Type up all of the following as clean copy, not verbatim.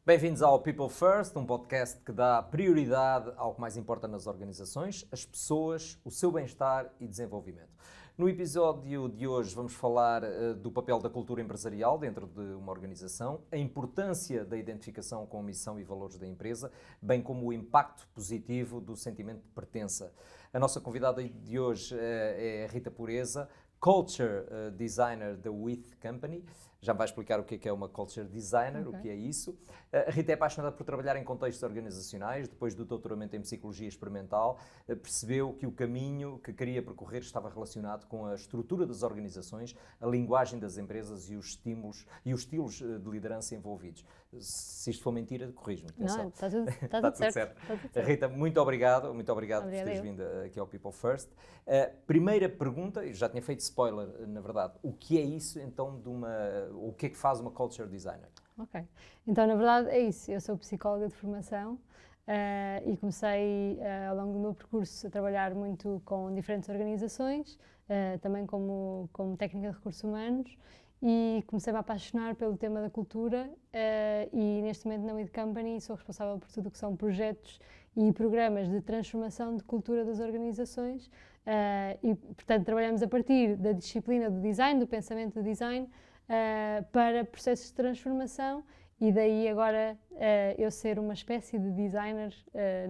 Bem-vindos ao People First, um podcast que dá prioridade ao que mais importa nas organizações, as pessoas, o seu bem-estar e desenvolvimento. No episódio de hoje vamos falar do papel da cultura empresarial dentro de uma organização, a importância da identificação com a missão e valores da empresa, bem como o impacto positivo do sentimento de pertença. A nossa convidada de hoje é a Rita Pureza, Culture Designer da With Company. Já me vai explicar o que é uma Culture Designer, o que é isso. A Rita é apaixonada por trabalhar em contextos organizacionais. Depois do doutoramento em Psicologia Experimental, percebeu que o caminho que queria percorrer estava relacionado com a estrutura das organizações, a linguagem das empresas e os estímulos e os estilos de liderança envolvidos. Se isto for mentira, corrijo-me. Não, está tudo certo. Está tudo certo. Rita, muito obrigado por teres vindo aqui ao People First. Primeira pergunta, eu já tinha feito spoiler, na verdade, o que é isso então o que é que faz uma Culture Designer? Ok, então na verdade é isso, eu sou psicóloga de formação e comecei ao longo do meu percurso a trabalhar muito com diferentes organizações, também como técnica de recursos humanos, e comecei a apaixonar pelo tema da cultura e neste momento na With Company sou responsável por tudo o que são projetos e programas de transformação de cultura das organizações e portanto trabalhamos a partir da disciplina do design, do pensamento do design, para processos de transformação e daí agora eu ser uma espécie de designer,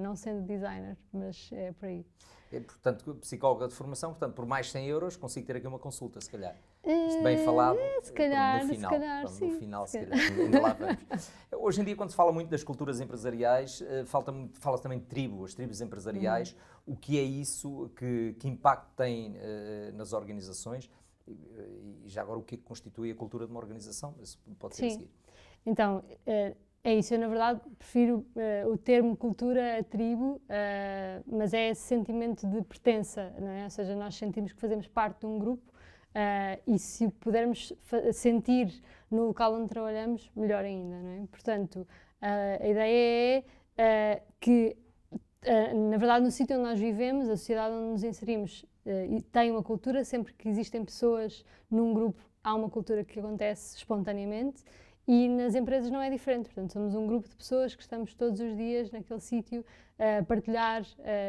não sendo designer, mas é por aí. Portanto, psicóloga de formação, portanto, por mais 100 euros consigo ter aqui uma consulta, se calhar. Isto bem falado, se calhar, no final, se calhar, no sim. final, se calhar, ainda lá vamos. Hoje em dia, quando se fala muito das culturas empresariais, fala-se também de as tribos empresariais. O que é isso, que impacto tem nas organizações? E já agora, o que é que constitui a cultura de uma organização? Isso pode ser a seguir. Então, é isso. Eu, na verdade, prefiro o termo cultura a tribo, mas é esse sentimento de pertença, não é? Ou seja, nós sentimos que fazemos parte de um grupo e se pudermos sentir no local onde trabalhamos, melhor ainda, não é? Portanto, a ideia é que, na verdade, no sítio onde nós vivemos, a sociedade onde nos inserimos, tem uma cultura. Sempre que existem pessoas num grupo, há uma cultura que acontece espontaneamente e nas empresas não é diferente. Portanto, somos um grupo de pessoas que estamos todos os dias naquele sítio a partilhar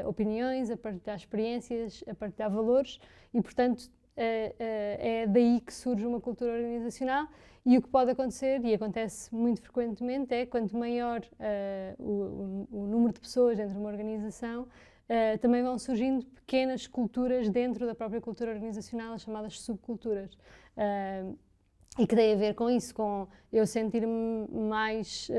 opiniões, a partilhar experiências, a partilhar valores e, portanto, é daí que surge uma cultura organizacional. E o que pode acontecer, e acontece muito frequentemente, é quanto maior o número de pessoas dentro de uma organização, também vão surgindo pequenas culturas dentro da própria cultura organizacional, as chamadas subculturas. E que tem a ver com isso, com eu sentir-me mais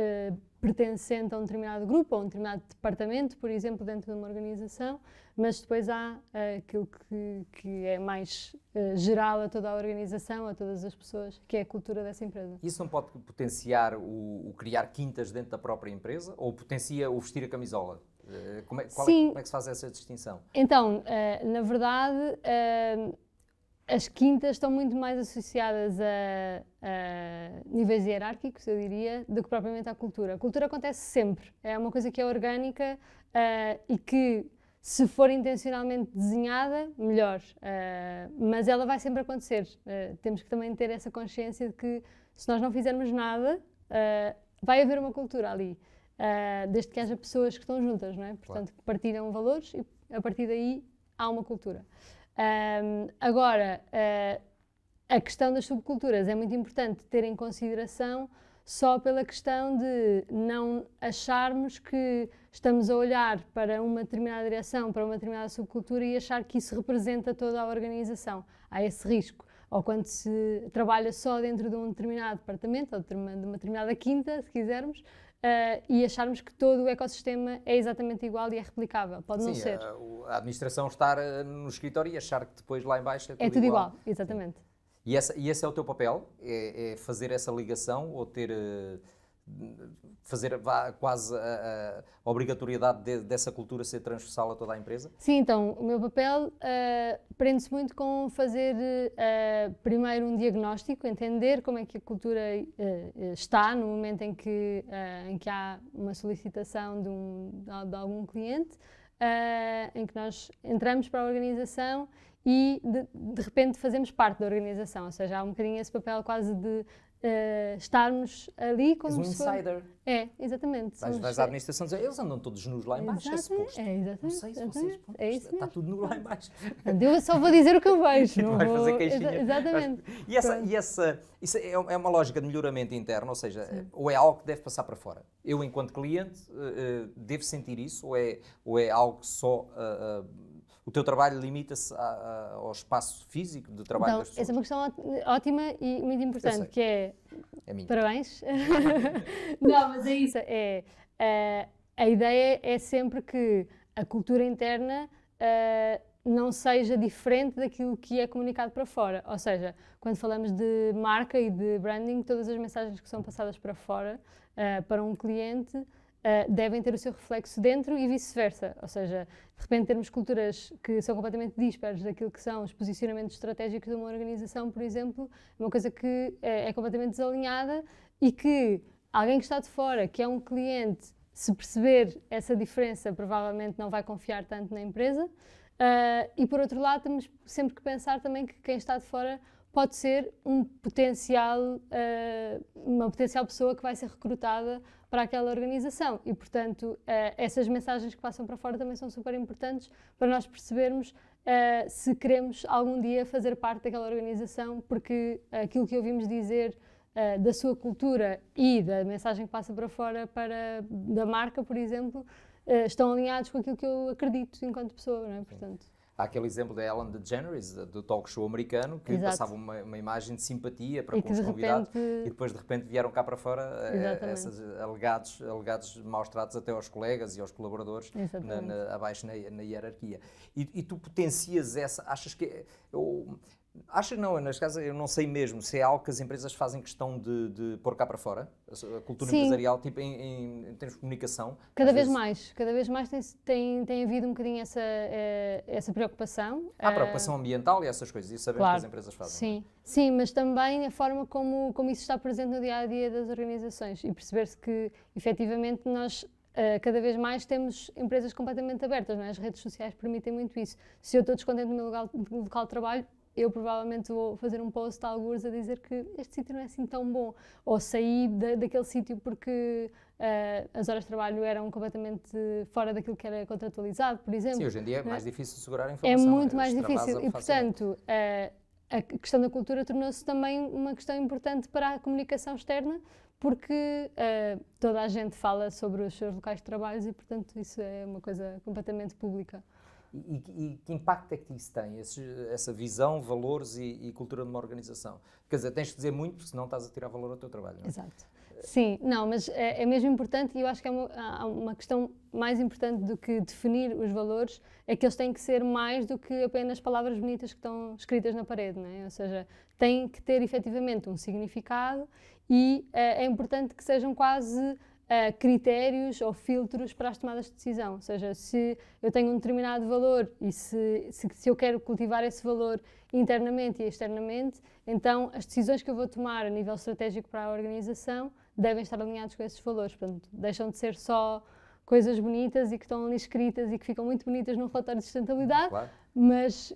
pertencente a um determinado grupo, a um determinado departamento, por exemplo, dentro de uma organização, mas depois há aquilo que é mais geral a toda a organização, a todas as pessoas, que é a cultura dessa empresa. Isso não pode potenciar o criar quintas dentro da própria empresa ou potencia o vestir a camisola? Como é que se faz essa distinção? Então, na verdade, as quintas estão muito mais associadas a níveis hierárquicos, eu diria, do que propriamente à cultura. A cultura acontece sempre, é uma coisa que é orgânica e que, se for intencionalmente desenhada, melhor, mas ela vai sempre acontecer. Temos que também ter essa consciência de que, se nós não fizermos nada, vai haver uma cultura ali. Desde que haja pessoas que estão juntas, não é? Portanto, que partilham valores e a partir daí há uma cultura. Agora, a questão das subculturas é muito importante ter em consideração só pela questão de não acharmos que estamos a olhar para uma determinada direção, para uma determinada subcultura e achar que isso representa toda a organização. Há esse risco. Ou quando se trabalha só dentro de um determinado departamento ou de uma determinada quinta, se quisermos, e acharmos que todo o ecossistema é exatamente igual e é replicável. Pode não ser. A administração estar no escritório e achar que depois lá em baixo é tudo igual. Exatamente. Sim. E esse é o teu papel? É fazer essa ligação ou fazer quase a obrigatoriedade dessa cultura ser transversal a toda a empresa? Sim, então, o meu papel prende-se muito com fazer primeiro um diagnóstico, entender como é que a cultura está no momento em que há uma solicitação de algum cliente, em que nós entramos para a organização e de repente fazemos parte da organização, ou seja, há um bocadinho esse papel quase de estarmos ali como És um insider. Exatamente. Vais à administração dizer, eles andam todos nus lá em baixo, é suposto. Exatamente. Não sei se vocês, pronto, está tudo nu lá em baixo. Eu só vou dizer o que eu vejo. Não vais vou... fazer queixinha. Exatamente. Isso é uma lógica de melhoramento interno, ou seja, ou é algo que deve passar para fora? Eu, enquanto cliente, devo sentir isso, ou é algo que só... o teu trabalho limita-se ao espaço físico de trabalho das pessoas? Essa é uma questão ótima e muito importante, que é minha. Parabéns. Não, mas é isso. A ideia é sempre que a cultura interna não seja diferente daquilo que é comunicado para fora. Ou seja, quando falamos de marca e de branding, todas as mensagens que são passadas para fora, para um cliente, devem ter o seu reflexo dentro e vice-versa. Ou seja, de repente termos culturas que são completamente dispares daquilo que são os posicionamentos estratégicos de uma organização, por exemplo, é uma coisa que é completamente desalinhada e que alguém que está de fora, que é um cliente, se perceber essa diferença, provavelmente não vai confiar tanto na empresa. E por outro lado, temos sempre que pensar também que quem está de fora pode ser uma potencial pessoa que vai ser recrutada para aquela organização e, portanto, essas mensagens que passam para fora também são super importantes para nós percebermos se queremos algum dia fazer parte daquela organização, porque aquilo que ouvimos dizer da sua cultura e da mensagem que passa para fora da marca, por exemplo, estão alinhados com aquilo que eu acredito enquanto pessoa, não é? Portanto... Há aquele exemplo da Ellen DeGeneres, do talk show americano, que passava uma imagem de simpatia para com os convidados e depois de repente vieram cá para fora esses alegados maus tratos até aos colegas e aos colaboradores abaixo na hierarquia. E tu potencias essa, achas que... Acho que não, neste caso eu não sei mesmo se é algo que as empresas fazem questão de pôr cá para fora, a cultura empresarial, tipo em termos de comunicação. Cada vez mais tem havido um bocadinho essa preocupação. A preocupação ambiental e essas coisas, isso sabemos que as empresas fazem. Sim, mas também a forma como isso está presente no dia-a-dia das organizações e perceber-se que efetivamente nós cada vez mais temos empresas completamente abertas, não é? As redes sociais permitem muito isso. Se eu estou descontente no meu local de trabalho, eu provavelmente vou fazer um post a algures a dizer que este sítio não é assim tão bom, ou sair daquele sítio porque as horas de trabalho eram completamente fora daquilo que era contratualizado, por exemplo. Sim, hoje em dia é mais difícil segurar a informação. É muito mais difícil e, portanto, a questão da cultura tornou-se também uma questão importante para a comunicação externa, porque toda a gente fala sobre os seus locais de trabalho e, portanto, isso é uma coisa completamente pública. E que impacto é que isso tem, essa visão, valores e cultura de uma organização? Quer dizer, tens de dizer muito, porque senão estás a tirar valor ao teu trabalho, não é? Exato. Sim, não, mas é mesmo importante e eu acho que há uma questão mais importante do que definir os valores, é que eles têm que ser mais do que apenas palavras bonitas que estão escritas na parede, não é? Ou seja, têm que ter efetivamente um significado e é importante que sejam quase... critérios ou filtros para as tomadas de decisão, ou seja, se eu tenho um determinado valor e se eu quero cultivar esse valor internamente e externamente, então as decisões que eu vou tomar a nível estratégico para a organização devem estar alinhadas com esses valores, portanto, deixam de ser só coisas bonitas e que estão ali escritas e que ficam muito bonitas num relatório de sustentabilidade, claro, mas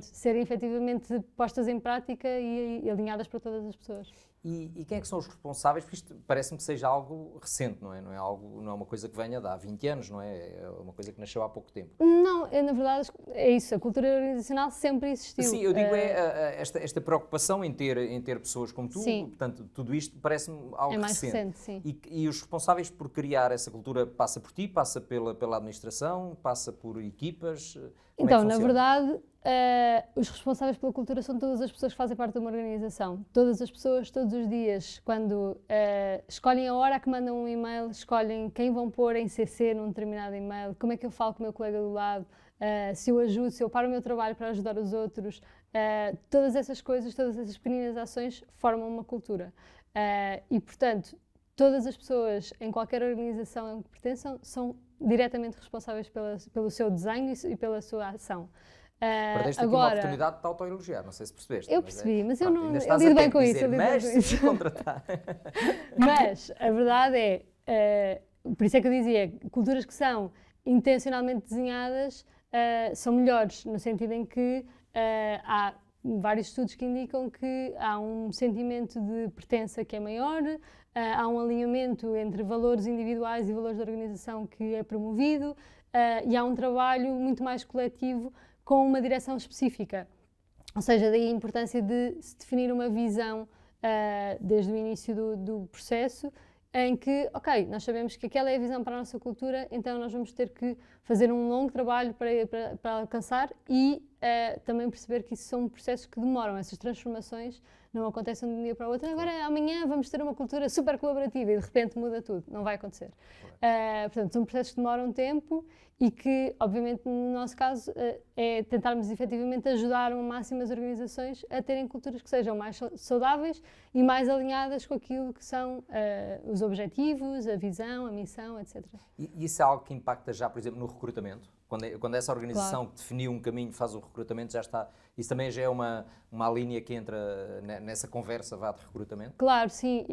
serem efetivamente postas em prática e alinhadas para todas as pessoas. E quem é que são os responsáveis? Porque isto parece-me que seja algo recente, não é? Não é uma coisa que venha de há 20 anos, não é? É uma coisa que nasceu há pouco tempo. Não, na verdade é isso, a cultura organizacional sempre existiu. Sim, eu digo esta preocupação em ter pessoas como tu, sim, portanto, tudo isto parece-me algo recente. É mais recente, sim. E os responsáveis por criar essa cultura passa por ti, passa pela administração, passa por equipas? Então, na verdade, os responsáveis pela cultura são todas as pessoas que fazem parte de uma organização. Todas as pessoas, todos os dias, quando escolhem a hora que mandam um e-mail, escolhem quem vão pôr em CC num determinado e-mail, como é que eu falo com o meu colega do lado, se eu ajudo, se eu paro o meu trabalho para ajudar os outros, todas essas coisas, todas essas pequenas ações formam uma cultura. E, portanto, todas as pessoas em qualquer organização em que pertençam são diretamente responsáveis pelo seu desenho e pela sua ação. Perdeste aqui uma oportunidade de te autoelogiar, não sei se percebeste. Eu percebi, mas eu lido bem com isso. Mas se contratar. Mas a verdade por isso é que eu dizia, culturas que são intencionalmente desenhadas são melhores, no sentido em que há vários estudos que indicam que há um sentimento de pertença que é maior, há um alinhamento entre valores individuais e valores da organização que é promovido, e há um trabalho muito mais coletivo com uma direção específica. Ou seja, daí a importância de se definir uma visão desde o início do processo, em que, ok, nós sabemos que aquela é a visão para a nossa cultura, então nós vamos ter que fazer um longo trabalho para alcançar e também perceber que isso são processos que demoram, essas transformações não acontecem de um dia para o outro. Agora, amanhã vamos ter uma cultura super colaborativa e de repente muda tudo. Não vai acontecer. Portanto, são processos que demoram tempo e que, obviamente, no nosso caso, é tentarmos efetivamente ajudar ao máximo as organizações a terem culturas que sejam mais saudáveis e mais alinhadas com aquilo que são os objetivos, a visão, a missão, etc. E isso é algo que impacta já, por exemplo, no recrutamento? Quando essa organização Claro. que definiu um caminho faz o recrutamento, já está. Isso também já é uma linha que entra nessa conversa de recrutamento? Claro, sim.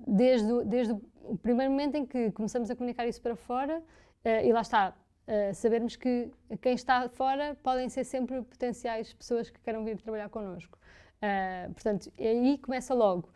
Desde o primeiro momento em que começamos a comunicar isso para fora, e lá está, sabermos que quem está fora podem ser sempre potenciais pessoas que queiram vir trabalhar connosco. Portanto, aí começa logo.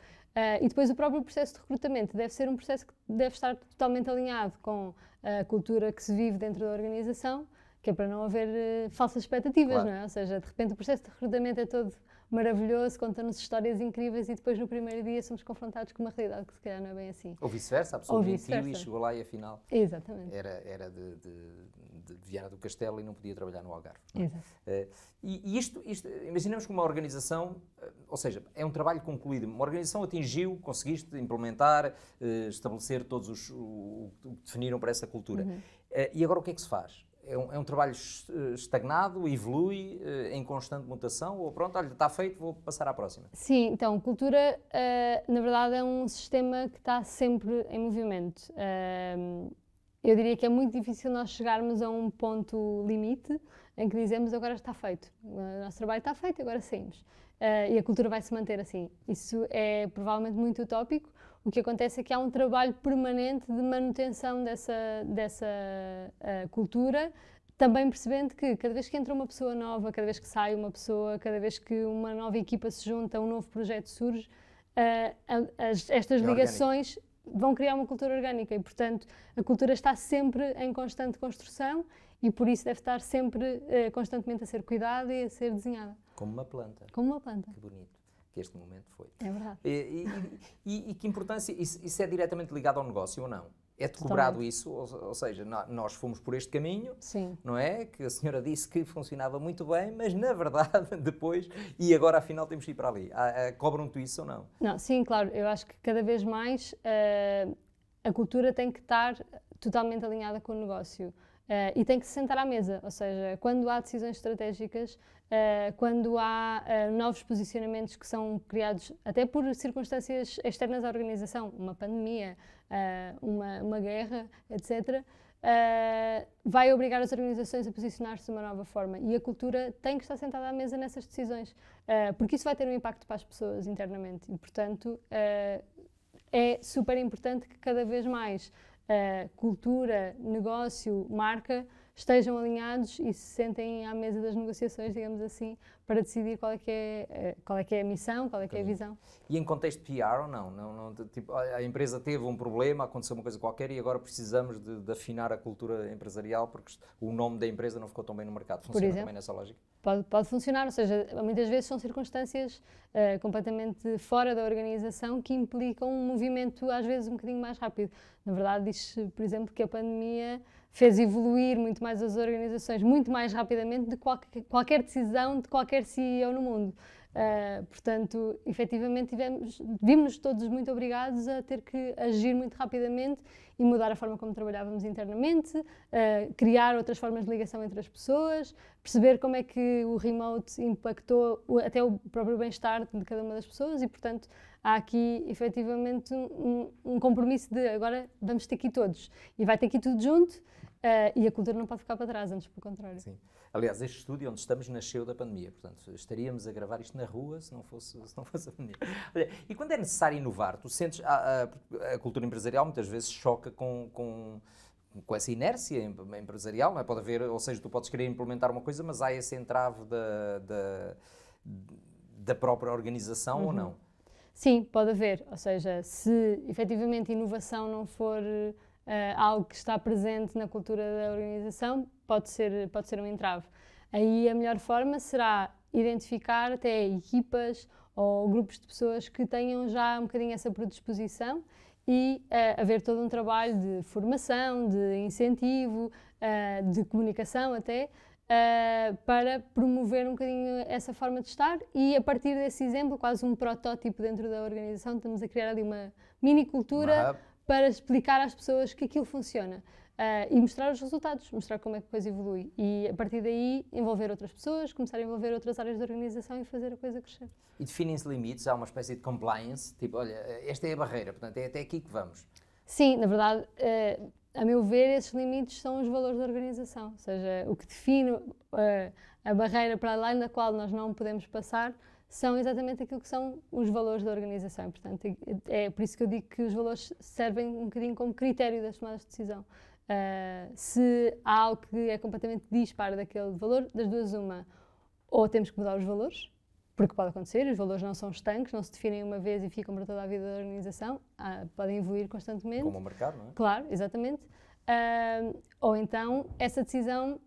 E depois o próprio processo de recrutamento deve ser um processo que deve estar totalmente alinhado com a cultura que se vive dentro da organização, que é para não haver falsas expectativas, Claro. não é? Ou seja, de repente o processo de recrutamento é todo maravilhoso, conta-nos histórias incríveis e depois no primeiro dia somos confrontados com uma realidade que se calhar não é bem assim. Ou vice-versa, a pessoa Ou mentiu e vice-versa. chegou lá e afinal Exatamente. era de Viana do Castelo e não podia trabalhar no Algarve. Não é? Exato. E isto, imaginemos que uma organização, ou seja, é um trabalho concluído, uma organização atingiu, conseguiste implementar, estabelecer todos o que definiram para essa cultura. E agora o que é que se faz? É um trabalho estagnado, evolui, em constante mutação, ou pronto, olha, está feito, vou passar à próxima? Sim, então, cultura, na verdade, é um sistema que está sempre em movimento. Eu diria que é muito difícil nós chegarmos a um ponto limite em que dizemos agora está feito, o nosso trabalho está feito, agora saímos. E a cultura vai se manter assim. Isso é provavelmente muito utópico. O que acontece é que há um trabalho permanente de manutenção dessa cultura, também percebendo que cada vez que entra uma pessoa nova, cada vez que sai uma pessoa, cada vez que uma nova equipa se junta, um novo projeto surge, estas ligações vão criar uma cultura orgânica e, portanto, a cultura está sempre em constante construção e por isso deve estar sempre constantemente a ser cuidada e a ser desenhada. Como uma planta. Como uma planta. Que bonito que este momento foi. É verdade. E que importância, isso é diretamente ligado ao negócio ou não? É-te cobrado isso? Ou seja, nós fomos por este caminho, Sim. não é? Que a senhora disse que funcionava muito bem, mas na verdade depois, e agora afinal temos que ir para ali. Cobram-te isso ou não? Não, sim, claro. Eu acho que cada vez mais a cultura tem que estar totalmente alinhada com o negócio. E tem que se sentar à mesa, ou seja, quando há decisões estratégicas, quando há novos posicionamentos que são criados até por circunstâncias externas à organização, uma pandemia, uma guerra, etc., vai obrigar as organizações a posicionar-se de uma nova forma e a cultura tem que estar sentada à mesa nessas decisões, porque isso vai ter um impacto para as pessoas internamente e, portanto, é super importante que cada vez mais cultura, negócio, marca estejam alinhados e se sentem à mesa das negociações, digamos assim, para decidir qual é que é a missão, qual é que é a visão. E em contexto PR ou não? Tipo, a empresa teve um problema, aconteceu uma coisa qualquer e agora precisamos de afinar a cultura empresarial porque o nome da empresa não ficou tão bem no mercado. Funciona também nessa lógica? Pode funcionar, ou seja, muitas vezes são circunstâncias completamente fora da organização que implicam um movimento às vezes um bocadinho mais rápido. Na verdade, diz, por exemplo, que a pandemia fez evoluir muito mais as organizações, muito mais rapidamente de qualquer decisão de qualquer CEO no mundo. Portanto, efetivamente, vimos-nos todos muito obrigados a ter que agir muito rapidamente e mudar a forma como trabalhávamos internamente, criar outras formas de ligação entre as pessoas, perceber como é que o remote impactou até o próprio bem-estar de cada uma das pessoas e, portanto, há aqui, efetivamente, um compromisso de agora vamos ter que ir todos e vai ter que ir tudo junto e a cultura não pode ficar para trás, antes pelo contrário. Sim. Aliás, este estúdio onde estamos nasceu da pandemia, portanto, estaríamos a gravar isto na rua se não fosse a pandemia. Olha, e quando é necessário inovar, tu sentes a cultura empresarial muitas vezes choca com essa inércia empresarial, não é? Pode haver, ou seja, tu podes querer implementar uma coisa, mas há esse entrave da própria organização ou não? Sim, pode haver. Ou seja, se efetivamente inovação não for algo que está presente na cultura da organização, pode ser um entrave. Aí a melhor forma será identificar até equipas ou grupos de pessoas que tenham já um bocadinho essa predisposição e haver todo um trabalho de formação, de incentivo, de comunicação até, para promover um bocadinho essa forma de estar e a partir desse exemplo, quase um protótipo dentro da organização, estamos a criar ali uma mini cultura para explicar às pessoas que aquilo funciona. E mostrar os resultados, mostrar como é que a coisa evolui e a partir daí envolver outras pessoas, começar a envolver outras áreas da organização e fazer a coisa crescer. E definem-se limites, há uma espécie de compliance, tipo, olha, esta é a barreira, portanto é até aqui que vamos. Sim, na verdade, a meu ver, esses limites são os valores da organização, ou seja, o que define a barreira para além da qual nós não podemos passar são exatamente aquilo que são os valores da organização. Portanto, é por isso que eu digo que os valores servem um bocadinho como critério das tomadas de decisão. Se há algo que é completamente disparo daquele valor, das duas uma, ou temos que mudar os valores, porque pode acontecer, os valores não são estanques, não se definem uma vez e ficam para toda a vida da organização, podem evoluir constantemente. Como o mercado, não é? Claro, exatamente. Ou então, essa decisão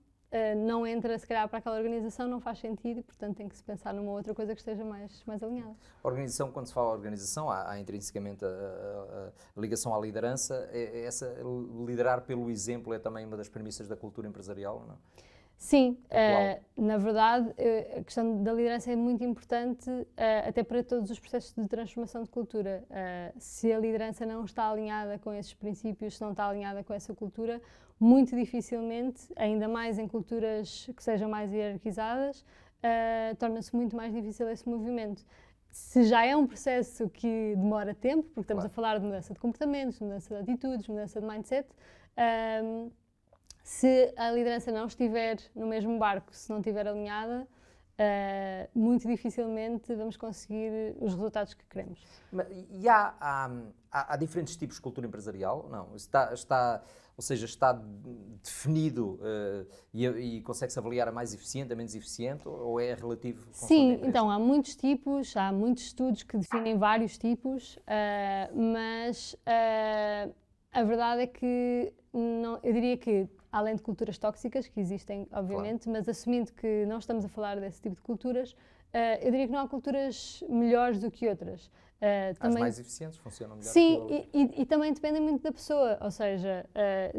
não entra, se calhar, para aquela organização, não faz sentido, portanto tem que se pensar numa outra coisa que esteja mais alinhada. A organização, quando se fala de organização, há intrinsecamente a ligação à liderança. Liderar pelo exemplo é também uma das premissas da cultura empresarial, não? Sim, na verdade, a questão da liderança é muito importante até para todos os processos de transformação de cultura. Se a liderança não está alinhada com esses princípios, se não está alinhada com essa cultura, muito dificilmente, ainda mais em culturas que sejam mais hierarquizadas, torna-se muito mais difícil esse movimento. Se já é um processo que demora tempo, porque estamos a falar de mudança de comportamentos, mudança de atitudes, mudança de mindset, se a liderança não estiver no mesmo barco, se não estiver alinhada, muito dificilmente vamos conseguir os resultados que queremos. E há diferentes tipos de cultura empresarial? Não? Ou seja, está definido e consegue-se avaliar a mais eficiente, a menos eficiente, ou é relativo? Sim, então há muitos tipos, há muitos estudos que definem vários tipos, mas a verdade é que eu diria que além de culturas tóxicas, que existem, obviamente, claro, mas assumindo que não estamos a falar desse tipo de culturas, eu diria que não há culturas melhores do que outras. As mais eficientes funcionam melhor. Sim, que outras. E também dependem muito da pessoa, ou seja,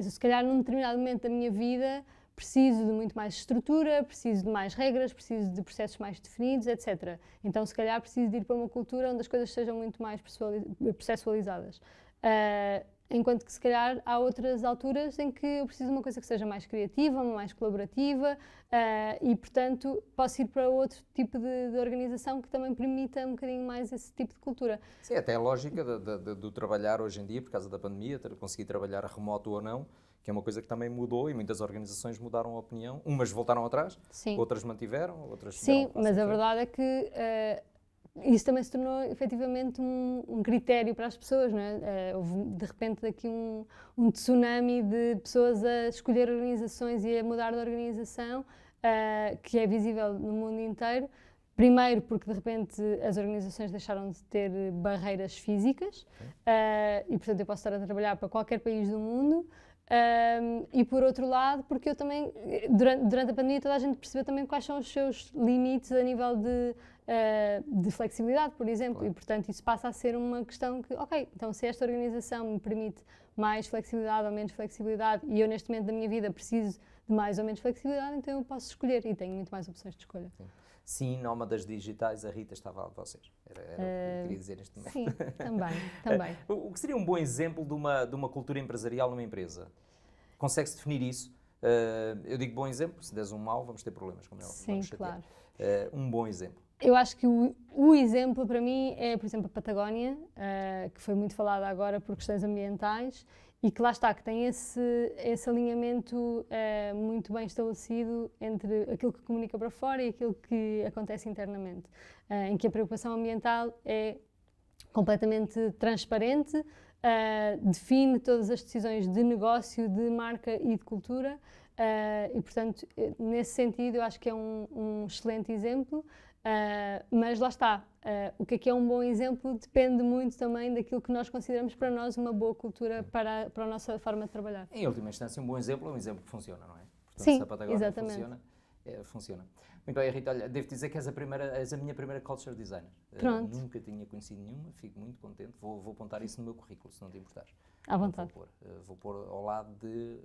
se calhar num determinado momento da minha vida preciso de muito mais estrutura, preciso de mais regras, preciso de processos mais definidos, etc. Então, se calhar preciso de ir para uma cultura onde as coisas sejam muito mais processualizadas. Enquanto que, se calhar, há outras alturas em que eu preciso de uma coisa que seja mais criativa, mais colaborativa e, portanto, posso ir para outro tipo de organização que também permita um bocadinho mais esse tipo de cultura. Sim, até a lógica do trabalhar hoje em dia, por causa da pandemia, conseguir trabalhar remoto ou não, que é uma coisa que também mudou e muitas organizações mudaram a opinião. Umas voltaram atrás, sim, outras mantiveram, outras... Sim, mas a verdade é que... isso também se tornou efetivamente um critério para as pessoas, não é? Houve de repente aqui um tsunami de pessoas a escolher organizações e a mudar de organização, que é visível no mundo inteiro. Primeiro porque de repente as organizações deixaram de ter barreiras físicas e portanto eu posso estar a trabalhar para qualquer país do mundo. E por outro lado, porque eu também, durante a pandemia, toda a gente percebeu também quais são os seus limites a nível de flexibilidade, por exemplo, claro, e portanto isso passa a ser uma questão que, ok, então se esta organização me permite mais flexibilidade ou menos flexibilidade e eu neste momento da minha vida preciso de mais ou menos flexibilidade, então eu posso escolher e tenho muito mais opções de escolha. Sim, nómadas digitais, a Rita estava a vocês. Era o que eu queria dizer neste momento. Sim, também. O que seria um bom exemplo de uma cultura empresarial numa empresa? Consegue-se definir isso? Eu digo bom exemplo, se des um mau, vamos ter problemas, como é óbvio. Sim, claro. Um bom exemplo. Eu acho que o exemplo para mim é, por exemplo, a Patagónia, que foi muito falada agora por questões ambientais e que lá está, que tem esse alinhamento muito bem estabelecido entre aquilo que comunica para fora e aquilo que acontece internamente, em que a preocupação ambiental é completamente transparente, define todas as decisões de negócio, de marca e de cultura E, portanto, nesse sentido, eu acho que é um excelente exemplo, mas lá está. O que é um bom exemplo depende muito também daquilo que nós consideramos para nós uma boa cultura para a nossa forma de trabalhar. Em última instância, um bom exemplo é um exemplo que funciona, não é? Portanto, sim, se a Patagónia exatamente. funciona. Muito bem, Rita, olha, devo dizer que és a minha primeira culture designer. Pronto. Nunca tinha conhecido nenhuma, fico muito contente. Vou apontar isso no meu currículo, se não te importares. À vontade. Vou pôr ao lado de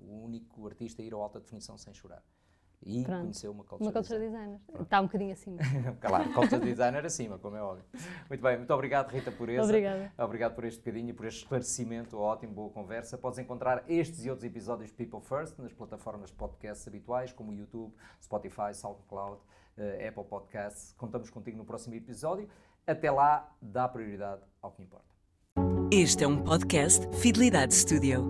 o único artista a ir ao alta definição sem chorar. E conheceu uma culture designer. Está um bocadinho acima. Claro, culture designer acima, como é óbvio. Muito bem, muito obrigado, Rita Pureza. Obrigada. Obrigado por este bocadinho e por este esclarecimento. Ótimo, boa conversa. Podes encontrar estes e outros episódios de People First nas plataformas de podcasts habituais, como o YouTube, Spotify, SoundCloud, Apple Podcasts. Contamos contigo no próximo episódio. Até lá, dá prioridade ao que importa. Este é um podcast Fidelidade Studio.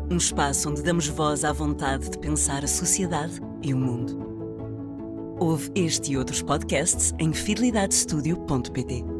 Um espaço onde damos voz à vontade de pensar a sociedade e o mundo. Ouve este e outros podcasts em fidelidadestudio.pt.